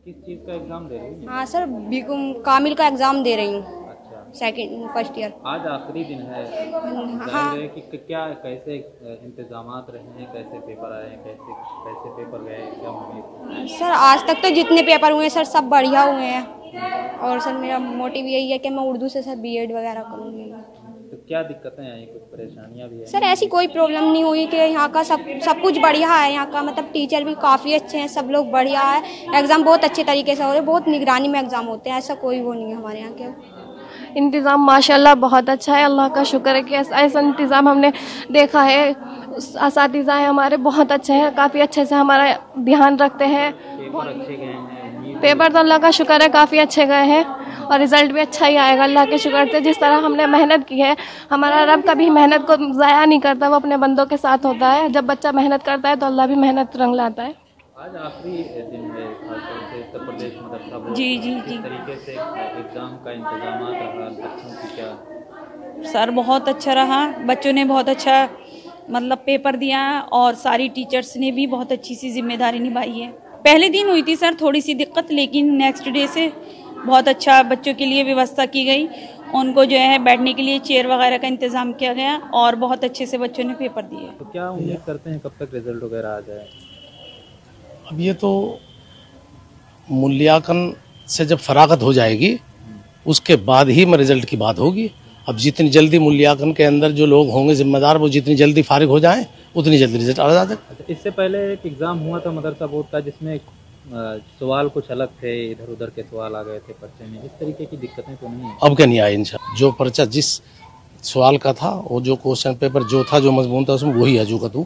किस चीज़ का एग्जाम दे रही हैं? हाँ सर, बीकॉम कामिल का एग्ज़ाम दे रही हूँ, अच्छा, फर्स्ट ईयर। आज आखिरी दिन है। हाँ जाहिर है कि क्या कैसे इंतजामात रहे हैं, कैसे पेपर आए हैं, कैसे कैसे पेपर गए, क्या उम्मीद? सर, आज तक तो जितने पेपर हुए हैं सर सब बढ़िया हुए हैं, और सर मेरा मोटिव यही है कि मैं उर्दू से सर बीएड वगैरह करूँगी। तो क्या दिक्कतें आई, कुछ परेशानियां भी सर आई? ऐसी कोई प्रॉब्लम नहीं हुई कि यहाँ का सब कुछ बढ़िया है। यहाँ का मतलब टीचर भी काफ़ी अच्छे हैं, सब लोग बढ़िया है। एग्ज़ाम बहुत अच्छे तरीके से हो रहे हैं, बहुत निगरानी में एग्ज़ाम होते हैं, ऐसा कोई वो नहीं है हमारे यहाँ के। इंतज़ाम माशाल्लाह बहुत अच्छा है। अल्लाह का शुक्र है कि ऐसा इंतज़ाम हमने देखा है। असातिज़ा हमारे बहुत अच्छे हैं, काफ़ी अच्छे से हमारा ध्यान रखते हैं। पेपर अच्छे गए हैं? उम्मीद पेपर तो अल्लाह का शुक्र है काफ़ी अच्छे गए हैं, और रिज़ल्ट भी अच्छा ही आएगा अल्लाह के शुक्र से। जिस तरह हमने मेहनत की है, हमारा रब कभी मेहनत को ज़ाया नहीं करता, वो अपने बंदों के साथ होता है। जब बच्चा मेहनत करता है तो अल्लाह भी मेहनत रंग लाता है। आज आखिरी दिन है, खासतौर से उत्तर प्रदेश मदरसा बोर्ड जी का। जी किस जी तरीके से एग्ज़ाम का इंतजामात रहा, बच्चों की क्या? सर, बहुत अच्छा रहा। बच्चों ने बहुत अच्छा मतलब पेपर दिया, और सारी टीचर्स ने भी बहुत अच्छी सी जिम्मेदारी निभाई है। पहले दिन हुई थी सर थोड़ी सी दिक्कत, लेकिन नेक्स्ट डे से बहुत अच्छा बच्चों के लिए व्यवस्था की गई। उनको जो है बैठने के लिए चेयर वगैरह का इंतज़ाम किया गया, और बहुत अच्छे से बच्चों ने पेपर दिए। तो क्या उम्मीद करते हैं कब तक रिजल्ट वगैरह आ जाए? अब ये तो मूल्यांकन से जब फरागत हो जाएगी उसके बाद ही में रिजल्ट की बात होगी। अब जितनी जल्दी मूल्यांकन के अंदर जो लोग होंगे जिम्मेदार, वो जितनी जल्दी फारिग हो जाएं उतनी जल्दी रिजल्ट आ जाएगा। अच्छा, इससे पहले एक एग्ज़ाम हुआ था मदरसा बोर्ड का, जिसमें सवाल कुछ अलग थे, इधर उधर के सवाल आ गए थे पर्चे में। इस तरीके की दिक्कतें तो नहीं है? अब क्या नहीं आए इंशाल्लाह। जो पर्चा जिस सवाल का था और जो क्वेश्चन पेपर जो था, जो मजमून था, उसमें वही है जो का तू।